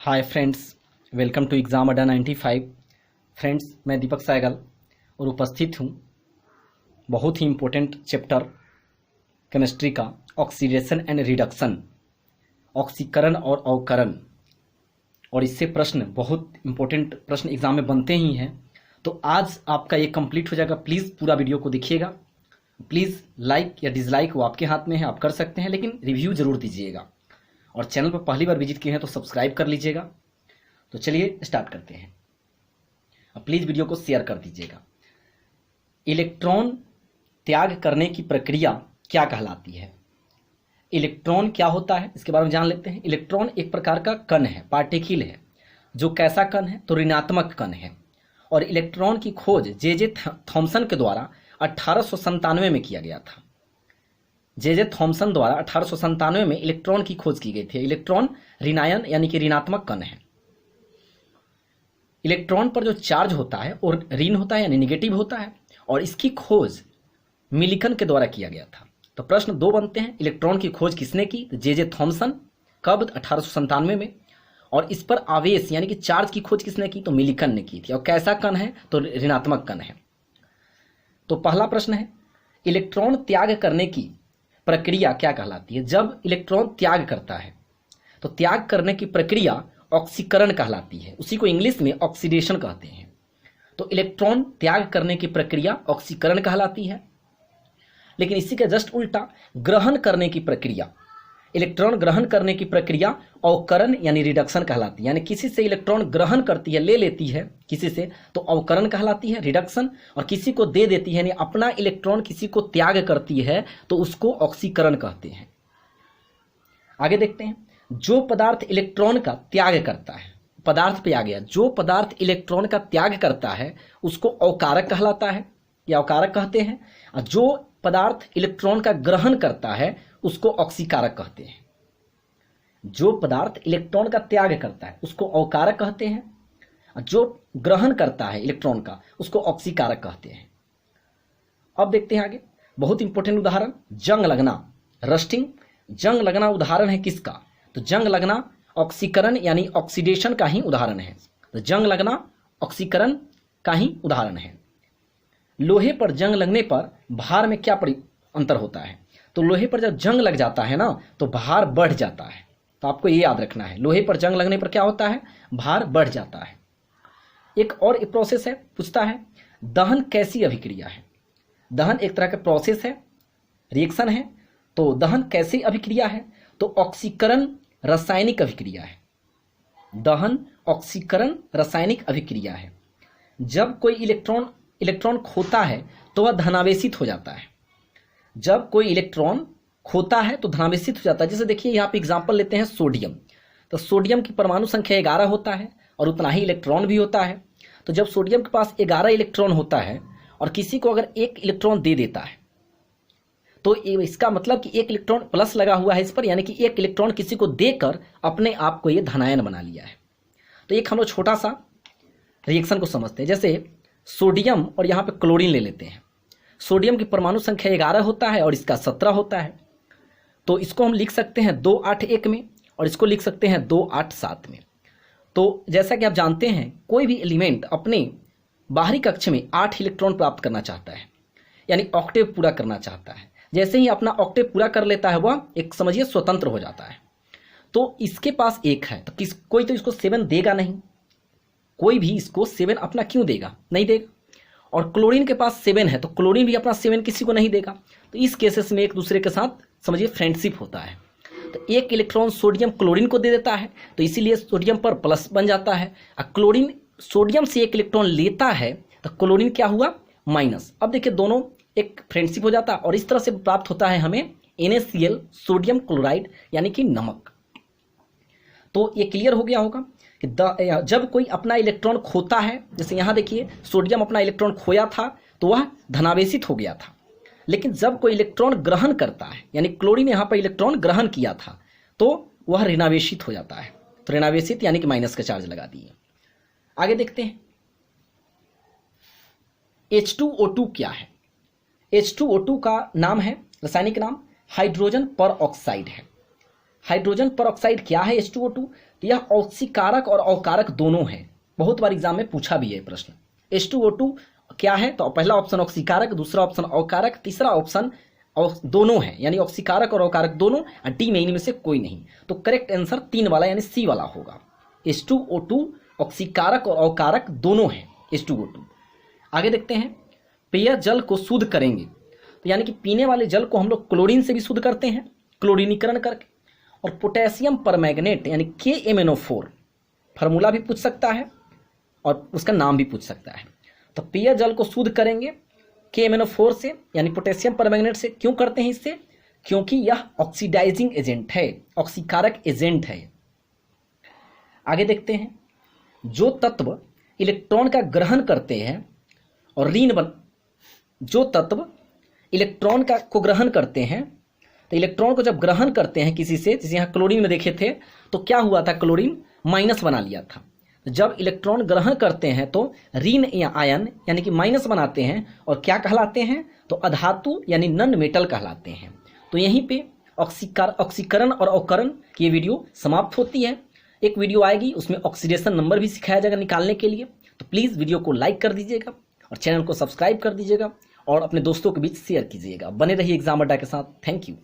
Hi friends, welcome to exam Adda 95। Friends, मैं दीपक सहगल और उपस्थित हूँ बहुत ही इम्पोर्टेंट चैप्टर केमिस्ट्री का ऑक्सीडेशन एंड रिडक्शन, ऑक्सीकरण और अवकरण। और इससे प्रश्न, बहुत इम्पोर्टेंट प्रश्न एग्ज़ाम में बनते ही हैं। तो आज आपका ये कंप्लीट हो जाएगा। प्लीज़ पूरा वीडियो को देखिएगा। प्लीज़ लाइक या डिसलाइक वो आपके हाथ में है, आप कर सकते हैं, लेकिन रिव्यू ज़रूर दीजिएगा। और चैनल पर पहली बार विजिट किए हैं तो सब्सक्राइब कर लीजिएगा। तो चलिए स्टार्ट करते हैं। अब प्लीज़ वीडियो को शेयर कर दीजिएगा। इलेक्ट्रॉन त्याग करने की प्रक्रिया क्या कहलाती है? इलेक्ट्रॉन क्या होता है इसके बारे में जान लेते हैं। इलेक्ट्रॉन एक प्रकार का कण है, पार्टिकल है, जो कैसा कण है तो ऋणात्मक कण है। और इलेक्ट्रॉन की खोज जे थॉमसन के द्वारा 1897 में किया गया था। जे थॉमसन द्वारा 1897 में इलेक्ट्रॉन की खोज की गई थी। इलेक्ट्रॉन ऋणायन यानी कि ऋणात्मक कण है। इलेक्ट्रॉन पर जो चार्ज होता है और ऋण होता है यानी निगेटिव होता है, और इसकी खोज मिलिकन के द्वारा किया गया था। तो प्रश्न दो बनते हैं, इलेक्ट्रॉन की खोज किसने की? तो जे थॉमसन। कब? 1897 में। और इस पर आवेश यानी कि चार्ज की खोज किसने की? तो मिलिकन ने की थी। और कैसा कण है? तो ऋणात्मक कण है। तो पहला प्रश्न है, इलेक्ट्रॉन त्याग करने की प्रक्रिया क्या कहलाती है? जब इलेक्ट्रॉन त्याग करता है तो त्याग करने की प्रक्रिया ऑक्सीकरण कहलाती है। उसी को इंग्लिश में ऑक्सीडेशन कहते हैं। तो इलेक्ट्रॉन त्याग करने की प्रक्रिया ऑक्सीकरण कहलाती है। लेकिन इसी के जस्ट उल्टा ग्रहण करने की प्रक्रिया, इलेक्ट्रॉन ग्रहण करने की प्रक्रिया अवकरण यानी रिडक्शन कहलाती है। यानी किसी से इलेक्ट्रॉन ग्रहण करती है, ले लेती है किसी से, तो अवकरण कहलाती है, रिडक्शन। और किसी को दे देती है यानी अपना इलेक्ट्रॉन किसी को त्याग करती है तो उसको ऑक्सीकरण कहते हैं। आगे देखते हैं, जो पदार्थ इलेक्ट्रॉन का त्याग करता है, पदार्थ पे आ गया, जो पदार्थ इलेक्ट्रॉन का त्याग करता है उसको अवकारक कहलाता है या अवकारक कहते हैं। और जो पदार्थ इलेक्ट्रॉन का ग्रहण करता है उसको ऑक्सीकारक कहते हैं। जो पदार्थ इलेक्ट्रॉन का त्याग करता है उसको अवकारक कहते हैं, और जो ग्रहण करता है इलेक्ट्रॉन का उसको ऑक्सीकारक कहते हैं। अब देखते हैं आगे, बहुत इंपॉर्टेंट उदाहरण, जंग लगना, रस्टिंग। जंग लगना उदाहरण है किसका? तो जंग लगना ऑक्सीकरण यानी ऑक्सीडेशन का ही उदाहरण है। तो जंग लगना ऑक्सीकरण का ही उदाहरण है। लोहे पर जंग लगने पर भार में क्या अंतर होता है? तो लोहे पर जब जंग लग जाता है ना तो भार बढ़ जाता है। तो आपको ये याद रखना है, लोहे पर जंग लगने पर क्या होता है? भार बढ़ जाता है। एक और प्रोसेस है, पूछता है दहन कैसी अभिक्रिया है? दहन एक तरह का प्रोसेस है, रिएक्शन है। तो दहन कैसी अभिक्रिया है? तो ऑक्सीकरण रासायनिक अभिक्रिया है। दहन ऑक्सीकरण रासायनिक अभिक्रिया है। जब कोई इलेक्ट्रॉन खोता है तो वह धनावेशित हो जाता है। जब कोई इलेक्ट्रॉन खोता है तो धनावेशित हो जाता है। जैसे देखिए यहाँ पे एग्जांपल लेते हैं सोडियम। तो सोडियम की परमाणु संख्या 11 होता है और उतना ही इलेक्ट्रॉन भी होता है। तो जब सोडियम के पास 11 इलेक्ट्रॉन होता है और किसी को अगर एक इलेक्ट्रॉन दे देता है तो इसका मतलब कि एक इलेक्ट्रॉन प्लस लगा हुआ है इस पर, यानी कि एक इलेक्ट्रॉन किसी को देकर अपने आप को ये धनायन बना लिया है। तो एक हम लोग छोटा सा रिएक्शन को समझते हैं। जैसे सोडियम और यहाँ पे क्लोरीन ले लेते हैं। सोडियम की परमाणु संख्या 11 होता है और इसका 17 होता है। तो इसको हम लिख सकते हैं 281 में और इसको लिख सकते हैं 287 में। तो जैसा कि आप जानते हैं, कोई भी एलिमेंट अपने बाहरी कक्ष में 8 इलेक्ट्रॉन प्राप्त करना चाहता है, यानी ऑक्टेव पूरा करना चाहता है। जैसे ही अपना ऑक्टेव पूरा कर लेता है वह एक समझिए स्वतंत्र हो जाता है। तो इसके पास 1 है तो कोई तो इसको 7 देगा नहीं। कोई भी इसको 7 अपना क्यों देगा? नहीं देगा। और क्लोरीन के पास 7 है तो क्लोरीन भी अपना 7 किसी को नहीं देगा। तो इस केसेस में एक दूसरे के साथ समझिए फ्रेंडशिप होता है। तो एक इलेक्ट्रॉन सोडियम क्लोरीन को दे देता है तो इसीलिए सोडियम पर प्लस बन जाता है। और क्लोरीन सोडियम से एक इलेक्ट्रॉन लेता है तो क्लोरीन क्या हुआ? माइनस। अब देखिए दोनों एक फ्रेंडशिप हो जाता है और इस तरह से प्राप्त होता है हमें NaCl, सोडियम क्लोराइड यानी कि नमक। तो ये क्लियर हो गया होगा कि जब कोई अपना इलेक्ट्रॉन खोता है, जैसे यहाँ देखिए सोडियम अपना इलेक्ट्रॉन खोया था तो वह धनावेशित हो गया था। लेकिन जब कोई इलेक्ट्रॉन ग्रहण करता है, यानी क्लोरीन यहाँ पर इलेक्ट्रॉन ग्रहण किया था, तो वह ऋणावेशित हो जाता है। तो ऋणावेशित यानी कि माइनस का चार्ज लगा दिए। आगे देखते हैं H2O2 क्या है? H2O2 का नाम है, रासायनिक नाम हाइड्रोजन पर ऑक्साइड है। हाइड्रोजन परऑक्साइड क्या है H2O2? तो यह ऑक्सीकारक और अवकारक दोनों है। बहुत बार एग्जाम में पूछा भी है प्रश्न। H2O2 क्या है? तो पहला ऑप्शन ऑक्सीकारक, दूसरा ऑप्शन अवकारक, तीसरा ऑप्शन दोनों है, यानी ऑक्सीकारक और अवकारक दोनों, और डी में इनमें से कोई नहीं। तो करेक्ट आंसर 3 वाला यानी सी वाला होगा। H2O2 ऑक्सीकारक और अवकारक दोनों है H2O2। आगे देखते हैं, पेय जल को शुद्ध करेंगे, तो यानी कि पीने वाले जल को हम लोग क्लोरीन से भी शुद्ध करते हैं, क्लोरीनीकरण करके। और पोटेशियम परमैंगनेट यानी KMnO4 फार्मूला भी पूछ सकता है और उसका नाम भी पूछ सकता है। तो पेय जल को शुद्ध करेंगे KMnO4 से, यानी पोटेशियम परमैंगनेट से। क्यों करते हैं इससे? क्योंकि यह ऑक्सीडाइजिंग एजेंट है, ऑक्सीकारक एजेंट है। आगे देखते हैं, जो तत्व इलेक्ट्रॉन का ग्रहण करते हैं और जो तत्व इलेक्ट्रॉन को ग्रहण करते हैं, तो इलेक्ट्रॉन को जब ग्रहण करते हैं किसी से, जैसे यहाँ क्लोरीन में देखे थे, तो क्या हुआ था, क्लोरीन माइनस बना लिया था। जब इलेक्ट्रॉन ग्रहण करते हैं तो ऋण या आयन यानी कि माइनस बनाते हैं, और क्या कहलाते हैं, तो अधातु यानी नन मेटल कहलाते हैं। तो यहीं पे ऑक्सीकरण और अवकरण की ये वीडियो समाप्त होती है। एक वीडियो आएगी, उसमें ऑक्सीडेशन नंबर भी सिखाया जाएगा निकालने के लिए। तो प्लीज़ वीडियो को लाइक कर दीजिएगा और चैनल को सब्सक्राइब कर दीजिएगा और अपने दोस्तों के बीच शेयर कीजिएगा। बने रहिए एग्जाम अड्डा के साथ। Thank you.